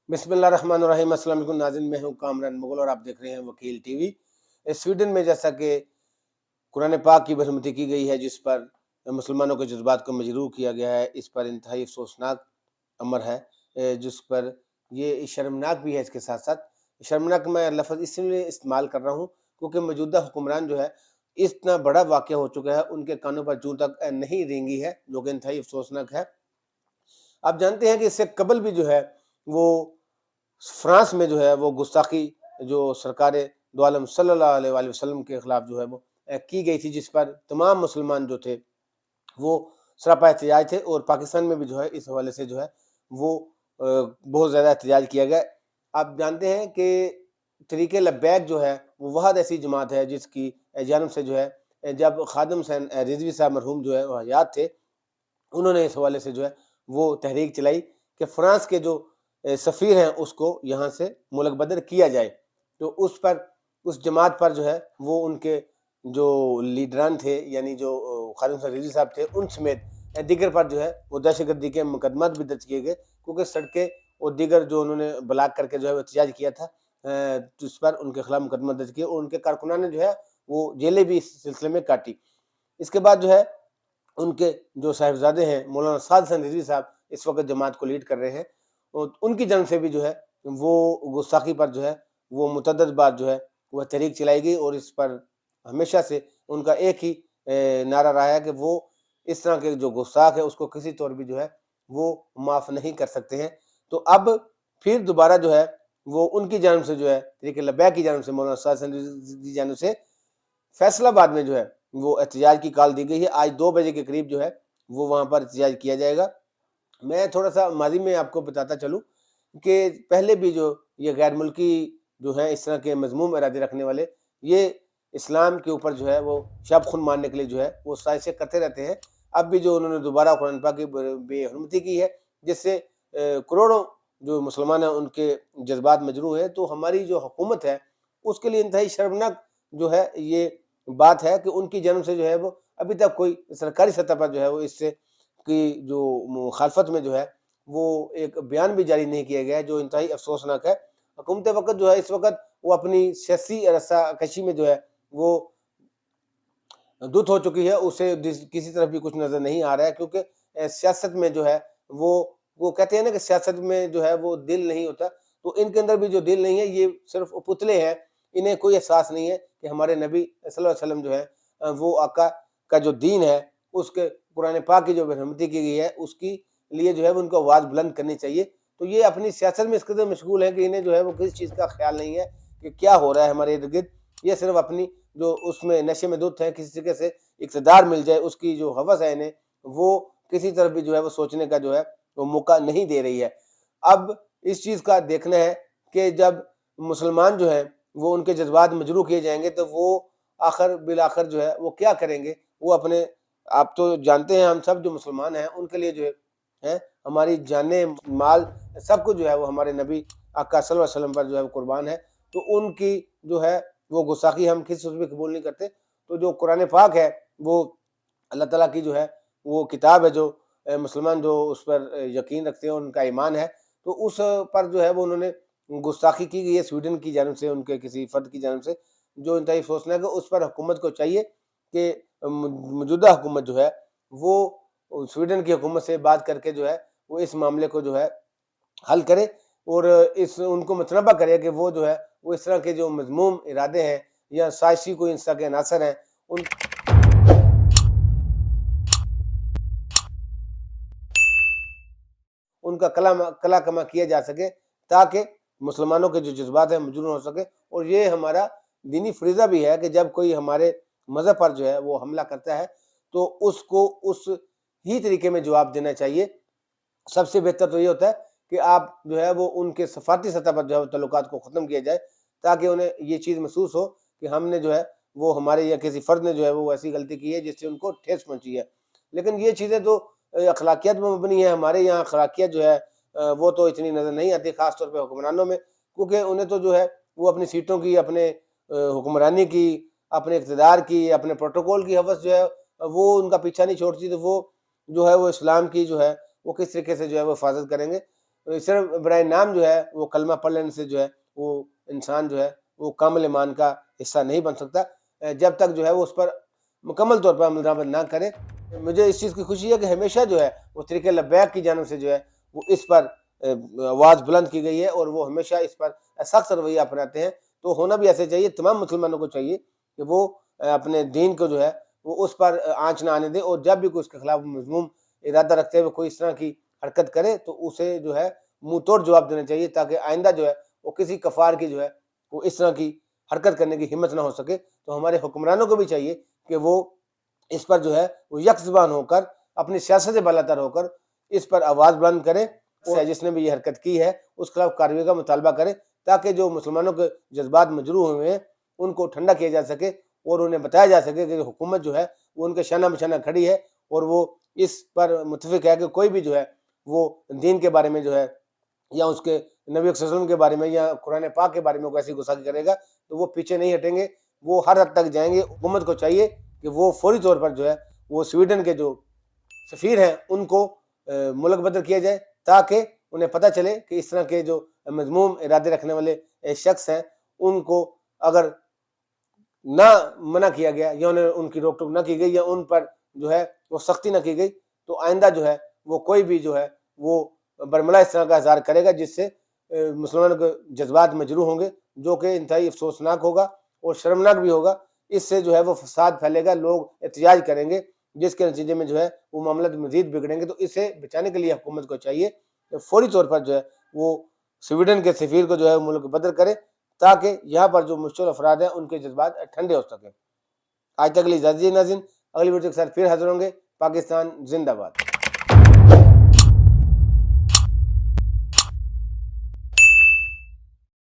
بسم اللہ الرحمن الرحیم۔ السلام علیکم ناظرین، میں ہوں کامران مغل اور آپ دیکھ رہے ہیں وکیل ٹی وی۔ سویڈن میں جیسا کہ قرآن پاک کی برہمتی کی گئی ہے، جس پر مسلمانوں کے جذبات کو مجروح کیا گیا ہے، اس پر انتہائی افسوسناک امر ہے، جس پر یہ شرمناک بھی ہے۔ اس کے ساتھ ساتھ شرمناک میں لفظ اس لیے استعمال کر رہا ہوں کیونکہ موجودہ حکمران جو ہے اتنا بڑا واقعہ ہو چکا ہے، ان کے کانوں پر جوں تک نہیں رینگی ہے، جو کہ انتہائی افسوسناک ہے۔ آپ جانتے ہیں کہ اس سے قبل بھی جو ہے وہ فرانس میں جو ہے وہ گستاخی جو سرکار دو عالم صلی اللہ علیہ وآلہ وسلم کے خلاف جو ہے وہ کی گئی تھی، جس پر تمام مسلمان جو تھے وہ سراپا احتجاج تھے، اور پاکستان میں بھی جو ہے اس حوالے سے جو ہے وہ بہت زیادہ احتجاج کیا گیا۔ آپ جانتے ہیں کہ طریق لبیک جو ہے وہ وحد ایسی جماعت ہے جس کی جانب سے جو ہے جب خادم حسین رضوی صاحب مرحوم جو ہے وہ حیات تھے، انہوں نے اس حوالے سے جو ہے وہ تحریک چلائی کہ فرانس کے جو سفیر ہیں اس کو یہاں سے ملک بدر کیا جائے۔ تو اس جماعت پر جو ہے وہ ان کے جو لیڈران تھے، یعنی جو خادم حسین رضوی صاحب تھے، ان سمیت دیگر پر جو ہے وہ دہشت گردی کے مقدمات بھی درج کیے گئے، کیونکہ سڑکیں اور دیگر جو انہوں نے بلاک کر کے جو ہے احتجاج کیا تھا، اس پر ان کے خلاف مقدمہ درج کیا، اور ان کے کارکنان نے جو ہے وہ جیلیں بھی اس سلسلے میں کاٹی۔ اس کے بعد جو ہے ان کے جو صاحبزادے ہیں مولانا سعد حسین رضوی صاحب اس وقت جماعت کو لیڈ کر رہے ہیں، اور ان کی جانب سے بھی جو ہے وہ گستاخی پر جو ہے وہ متعدد بار جو ہے وہ تحریک چلائی گئی، اور اس پر ہمیشہ سے ان کا ایک ہی نعرہ رہا ہے کہ وہ اس طرح کے جو گستاخ ہے اس کو کسی طور بھی جو ہے وہ معاف نہیں کر سکتے ہیں۔ تو اب پھر دوبارہ جو ہے وہ ان کی جانب سے جو ہے طریق لبیک کی جانب سے مولانا سعد حسین رضوی کی جانب سے فیصلہ آباد میں جو ہے وہ احتجاج کی کال دی گئی ہے۔ آج 2 بجے کے قریب جو ہے وہ وہاں پر احتجاج کیا جائے گا۔ میں تھوڑا سا ماضی میں آپ کو بتاتا چلوں کہ پہلے بھی جو یہ غیر ملکی جو ہے اس طرح کے مذموم ارادے رکھنے والے، یہ اسلام کے اوپر جو ہے وہ شب خون مارنے کے لیے جو ہے وہ سازشیں کرتے رہتے ہیں۔ اب بھی جو انہوں نے دوبارہ قرآن پاک کی بے حرمتی کی ہے، جس سے کروڑوں جو مسلمان ہیں ان کے جذبات مجروح ہیں، تو ہماری جو حکومت ہے اس کے لیے انتہائی شرمناک جو ہے یہ بات ہے کہ ان کی جانب سے جو ہے وہ ابھی تک کوئی سرکاری سطح پر جو ہے وہ اس سے کی جو مخالفت میں جو ہے وہ ایک بیان بھی جاری نہیں کیا گیا ہے، جو انتہائی افسوسناک ہے۔ حکومت وقت جو ہے اس وقت وہ اپنی سیاسی رسہ کشی میں جو ہے وہ دھت ہو چکی ہے، اسے کسی طرف بھی کچھ نظر نہیں آ رہا ہے، کیونکہ سیاست میں جو ہے وہ کہتے ہیں نا کہ سیاست میں جو ہے وہ دل نہیں ہوتا، تو ان کے اندر بھی جو دل نہیں ہے، یہ صرف پتلے ہیں، انہیں کوئی احساس نہیں ہے کہ ہمارے نبی صلی اللہ علیہ وسلم جو ہے وہ آقا کا جو دین ہے، اس کے قرآن پاک کی جو برہمتی کی گئی ہے اس کی لیے جو ہے ان کو آواز بلند کرنی چاہیے۔ تو یہ اپنی سیاست میں اس قدر مشغول ہے کہ انہیں جو ہے وہ کسی چیز کا خیال نہیں ہے کہ کیا ہو رہا ہے ہمارے ارد گرد۔ یہ صرف اپنی جو اس میں نشے میں دھت ہے، کسی طریقے سے اقتدار مل جائے اس کی جو ہوس ہے انہیں، وہ کسی طرف بھی جو ہے وہ سوچنے کا جو ہے وہ موقع نہیں دے رہی ہے۔ اب اس چیز کا دیکھنا ہے کہ جب مسلمان جو ہے وہ ان کے جذبات مجروح کیے جائیں گے تو وہ آخر بالآخر جو ہے وہ کیا کریں گے؟ وہ اپنے آپ تو جانتے ہیں، ہم سب جو مسلمان ہیں ان کے لیے جو ہے ہماری جانیں مال سب کچھ جو ہے وہ ہمارے نبی آقا صلی اللہ علیہ وسلم پر جو ہے وہ قربان ہے، تو ان کی جو ہے وہ گستاخی ہم کسی صورت میں قبول نہیں کرتے۔ تو جو قرآن پاک ہے وہ اللہ تعالیٰ کی جو ہے وہ کتاب ہے، جو مسلمان جو اس پر یقین رکھتے ہیں، ان کا ایمان ہے، تو اس پر جو ہے وہ انہوں نے گستاخی کی گئی ہے سویڈن کی جانب سے، ان کے کسی فرد کی جانب سے، جو انتہائی افسوسناک ہے۔ اس پر حکومت کو چاہیے کہ موجودہ حکومت جو ہے وہ سویڈن کی حکومت سے بات کر کے جو ہے وہ اس معاملے کو جو ہے حل کرے، اور ان کو مطلبہ کرے کہ وہ جو ہے وہ اس طرح کے جو مذموم ارادے ہیں یا سازشی کوئی اس طرح کے عناصر ہیں ان کا کلا کما کیا جا سکے، تاکہ مسلمانوں کے جو جذبات ہیں مجروح ہو سکے۔ اور یہ ہمارا دینی فریضہ بھی ہے کہ جب کوئی ہمارے مذہب پر جو ہے وہ حملہ کرتا ہے تو اس کو اس ہی طریقے میں جواب دینا چاہیے۔ سب سے بہتر تو یہ ہوتا ہے کہ آپ جو ہے وہ ان کے سفارتی سطح پر جو ہے تعلقات کو ختم کیا جائے، تاکہ انہیں یہ چیز محسوس ہو کہ ہم نے جو ہے وہ ہمارے یا کسی فرد نے جو ہے وہ ایسی غلطی کی ہے جس سے ان کو ٹھیس پہنچی ہے۔ لیکن یہ چیزیں تو اخلاقیات میں مبنی ہے، ہمارے یہاں اخلاقیات جو ہے وہ تو اتنی نظر نہیں آتی، خاص طور پہ حکمرانوں میں، کیونکہ انہیں تو جو ہے وہ اپنی سیٹوں کی، اپنے حکمرانی کی، اپنے اقتدار کی، اپنے پروٹوکول کی ہوس جو ہے وہ ان کا پیچھا نہیں چھوڑتی، تو وہ جو ہے وہ اسلام کی جو ہے وہ کس طریقے سے جو ہے وہ حفاظت کریں گے۔ صرف برائے نام جو ہے وہ کلمہ پڑھ لینے سے جو ہے وہ انسان جو ہے وہ کامل ایمان کا حصہ نہیں بن سکتا جب تک جو ہے وہ اس پر مکمل طور پر عمل درآمد نہ کرے۔ مجھے اس چیز کی خوشی ہے کہ ہمیشہ جو ہے وہ طریقہ لبیک کی جانب سے جو ہے وہ اس پر آواز بلند کی گئی ہے اور وہ ہمیشہ اس پر سخت رویہ اپناتے ہیں۔ تو ہونا بھی ایسے چاہیے، تمام مسلمانوں کو چاہیے کہ وہ اپنے دین کو جو ہے وہ اس پر آنچ نہ آنے دے، اور جب بھی کوئی اس کے خلاف مذموم ارادہ رکھتے ہوئے کوئی اس طرح کی حرکت کرے تو اسے جو ہے منہ توڑ جواب دینا چاہیے، تاکہ آئندہ جو ہے وہ کسی کفار کی جو ہے وہ اس طرح کی حرکت کرنے کی ہمت نہ ہو سکے۔ تو ہمارے حکمرانوں کو بھی چاہیے کہ وہ اس پر جو ہے وہ یک زبان ہو کر، اپنی سیاست سے بالاتر ہو کر اس پر آواز بلند کریں، اور جس نے بھی یہ حرکت کی ہے اس خلاف کارروائی کا مطالبہ کریں، تاکہ جو مسلمانوں کے جذبات مجروح ہوئے ہیں ان کو ٹھنڈا کیا جا سکے، اور انہیں بتایا جا سکے کہ حکومت جو ہے وہ ان کے شانہ بشانہ کھڑی ہے، اور وہ اس پر متفق ہے کہ کوئی بھی جو ہے وہ دین کے بارے میں جو ہے یا اس کے نبی صلی اللہ علیہ وسلم کے بارے میں یا قرآن پاک کے بارے میں کوئی ایسی گستاخی کرے گا تو وہ پیچھے نہیں ہٹیں گے، وہ ہر حد تک جائیں گے۔ حکومت کو چاہیے کہ وہ فوری طور پر جو ہے وہ سویڈن کے جو سفیر ہیں ان کو ملک بدر کیا جائے، تاکہ انہیں پتہ چلے کہ اس طرح کے جو مذموم ارادے رکھنے والے شخص ہیں ان کو اگر نہ منع کیا گیا یا انہیں ان کی روک ٹوک نہ کی گئی یا ان پر جو ہے وہ سختی نہ کی گئی تو آئندہ جو ہے وہ کوئی بھی جو ہے وہ برملا اس طرح کا اظہار کرے گا جس سے مسلمانوں کے جذبات مجروح ہوں گے، جو کہ انتہائی افسوسناک ہوگا اور شرمناک بھی ہوگا۔ اس سے جو ہے وہ فساد پھیلے گا، لوگ احتجاج کریں گے، جس کے نتیجے میں جو ہے وہ معاملات مزید بگڑیں گے۔ تو اسے بچانے کے لیے حکومت کو چاہیے کہ فوری طور پر جو ہے وہ سویڈن کے سفیر کو جو ہے ملک بدر کرے، تاکہ یہاں پر جو مشتعل افراد ہیں ان کے جذبات ٹھنڈے ہو سکیں۔ آج تک کے لیے اجازت دیجیے ناظرین، اگلی ویڈیو کے ساتھ پھر حاضر ہوں گے۔ پاکستان زندہ باد۔